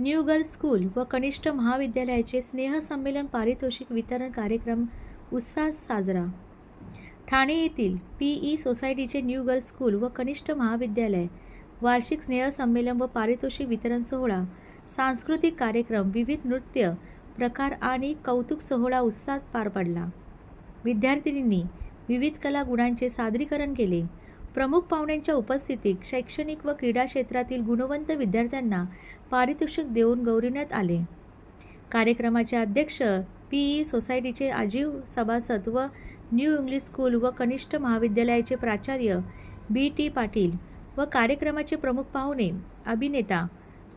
New girls school व कनिष्ठ महाविद्यालयाचे स्नेहसंमेलन पारितोषिक वितरण कार्यक्रम उत्साहात साजरा. ठाणे येथील पी.ई. सोसायटीचे न्यू गर्ल्स स्कूल व कनिष्ठ महाविद्यालय वार्षिक स्नेहसंमेलन व पारितोषिक वितरण सोहळा, सांस्कृतिक कार्यक्रम, विविध नृत्य प्रकार आणि कौतुक सोहळा उत्साहात पार पडला. विद्यार्थिनींनी विविध कला गुणांचे सादरीकरण केले. प्रमुख पाहुण्यांच्या उपस्थितीत शैक्षणिक व क्रीडा क्षेत्रातील गुणवंत विद्यार्थ्यांना पारितोषिक देऊन गौरविण्यात आले. कार्यक्रमाचे अध्यक्ष पी.ई. सोसायटीचे आजीव सभासद व न्यू इंग्लिश स्कूल व कनिष्ठ महाविद्यालयाचे प्राचार्य बी.टी. पाटील व कार्यक्रमाचे प्रमुख पाहुणे अभिनेता,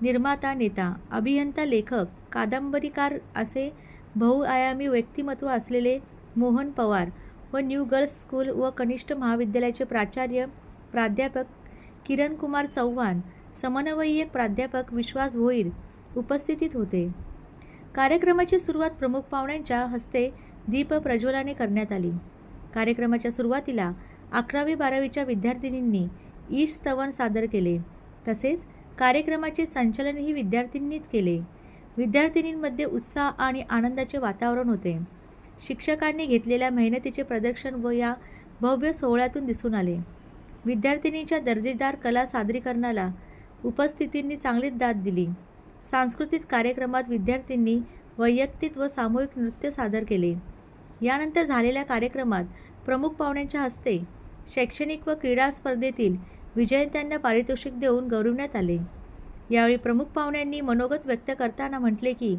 निर्माता, नेता, अभियंता, लेखक, कादंबरीकार असे बहुआयामी व्यक्तिमत्व असलेले मोहन पवार व न्यू गर्ल्स स्कूल व कनिष्ठ महाविद्यालयाचे प्राचार्य प्राध्यापक किरणकुमार चव्हाण, समन्वयक प्राध्यापक विश्वास भोईर उपस्थित होते. कार्यक्रमाची सुरुवात प्रमुख पाहुण्यांच्या हस्ते दीप प्रज्वलनाने करण्यात आली. कार्यक्रमाच्या सुरुवातीला 11वी-12वीच्या विद्यार्थिनींनी ईशस्तवन सादर केले. तसेच कार्यक्रमाचे संचालनही विद्यार्थिनींनीच केले. विद्यार्थिनींमध्ये उत्साह आणि आनंदाचे वातावरण होते. शिक्षकांनी घेतलेल्या मेहनतीचे प्रदर्शन व या भव्य सोहळ्यातून दिसून आले. विद्यार्थिनींच्या दर्जेदार कला सादरीकरणाला उपस्थितींनी चांगलीच दाद दिली. सांस्कृतिक कार्यक्रमात विद्यार्थ्यांनी वैयक्तिक व सामूहिक नृत्य सादर केले. यानंतर झालेल्या कार्यक्रमात प्रमुख पाहुण्यांच्या हस्ते शैक्षणिक व क्रीडा स्पर्धेतील विजेत्यांना पारितोषिक देऊन गौरविण्यात आले. यावेळी प्रमुख पाहुण्यांनी मनोगत व्यक्त करताना म्हटले की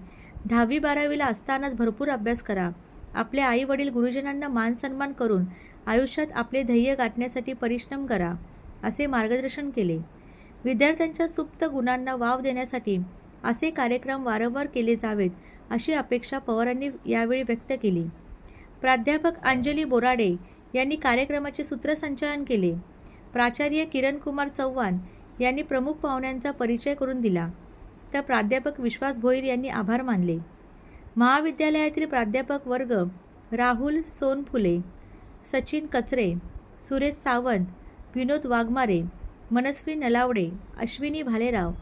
10वी-12वीला असतानाच भरपूर अभ्यास करा. आपले आई वडील गुरुजनांना मान सन्मान करून आयुष्यात आपले ध्येय गाठण्यासाठी परिश्रम करा, असे मार्गदर्शन केले. विद्यार्थ्यांच्या सुप्त गुणांना वाव देण्यासाठी असे कार्यक्रम वारंवार केले जावेत अशी अपेक्षा पवारांनी यावेळी व्यक्त केली. प्राध्यापक अंजली बोराडे यांनी कार्यक्रमाचे सूत्रसंचालन केले. प्राचार्य किरणकुमार चव्हाण यांनी प्रमुख पाहुण्यांचा परिचय करून दिला, तर प्राध्यापक विश्वास भोईर यांनी आभार मानले. महाविद्यालयातील प्राध्यापक वर्ग राहुल सोनफुले, सचिन कचरे, सुरेश सावंत, विनोद वाघमारे, मनस्वी नलावडे, अश्विनी भालेराव,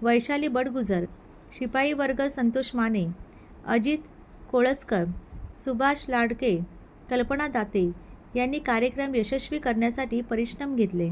वैशाली बडगुजर, शिपाई वर्ग संतोष माने, अजित कोळसकर, सुभाष लाडके, कल्पना दाते यांनी कार्यक्रम यशस्वी करण्यासाठी परिश्रम घेतले.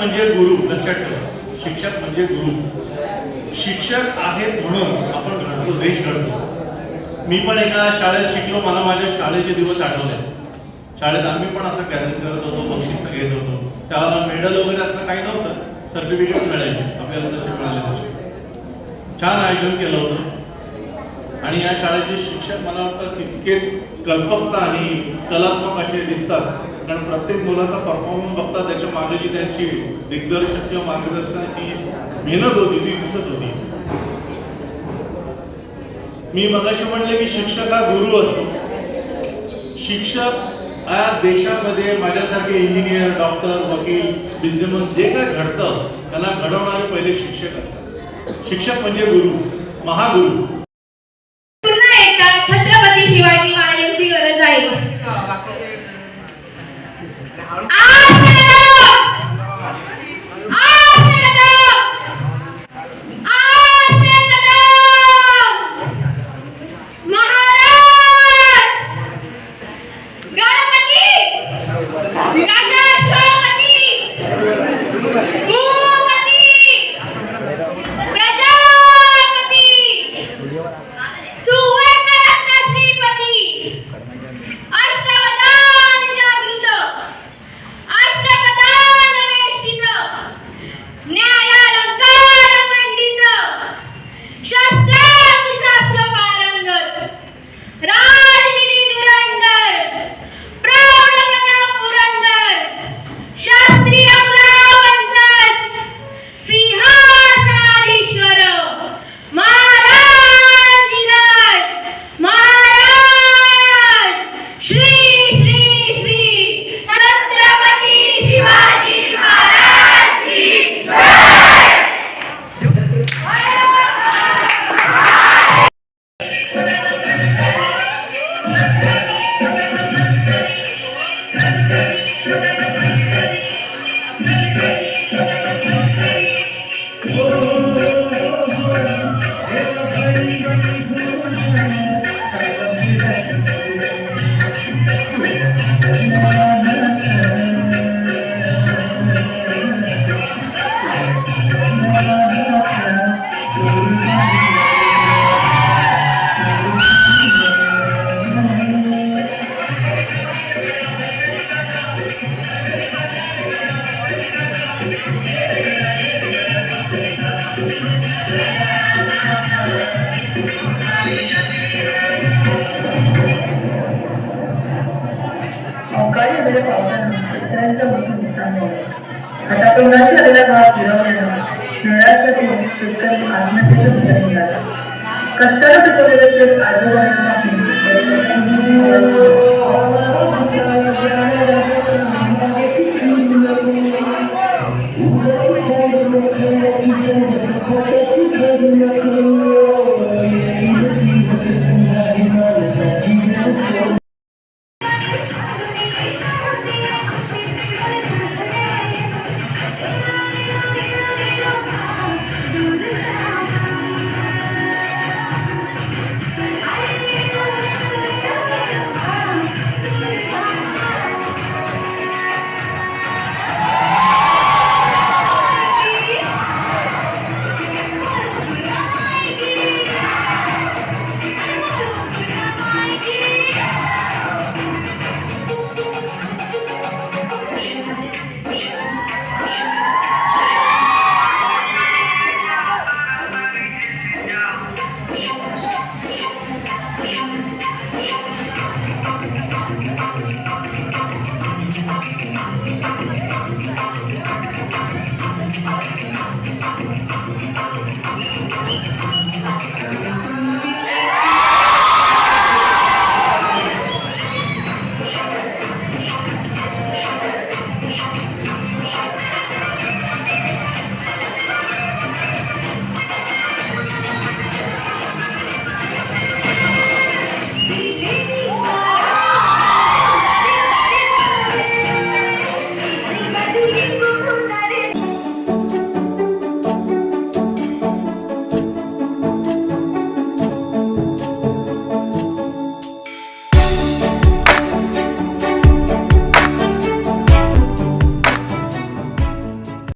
म्हणजे गुरु. लक्षात ठेवा, शिक्षक म्हणजे गुरु. शिक्षक आहेत म्हणून आपण घडतो, देश घडतो. मी पण एका शाळेत शिकलो, मला माझ्या शाळेचे दिवस आठवले. शाळेत आम्ही पण असं गॅदरिंग करत होतो, बक्षीस घेत होतो. त्यावेळेला मेडल वगैरे असं काही नव्हतं, सर्टिफिकेट मिळायचे आपल्याला, जसे मिळाले तसे. छान आयोजन केलं होतं. आणि या शाळेचे शिक्षक मला वाटतं तितकेच कल्पकता आणि कलात्मक असे दिसतात, कारण प्रत्येक मुलाचा परफॉर्मन्स बघता त्याच्या मागे जी त्यांची दिग्दर्शक किंवा मार्गदर्शनाची मेहनत होती ती दिसत होती. मी मगाशी म्हणले की शिक्षक हा गुरु असतो. शिक्षक या देशामध्ये माझ्यासारखे इंजिनियर, डॉक्टर, वकील, बिझनेसमन जे काय घडतं त्यांना घडवणारे पहिले शिक्षक असतात. शिक्षक म्हणजे गुरु, महागुरु. छत्रपती शिवाजी महाराजांची गरज आहे. अवकाळी झालेल्या पावसानं शेतकऱ्यांच्या मोठं नुकसान झालं. आता तोंडाशी आलेल्या गावात फिरवल्यानं शहरासाठी शेतकरी आत्महत्येचा विचार निघाला. कष्टाला पिकवलेलं शेत आजोबांसाठी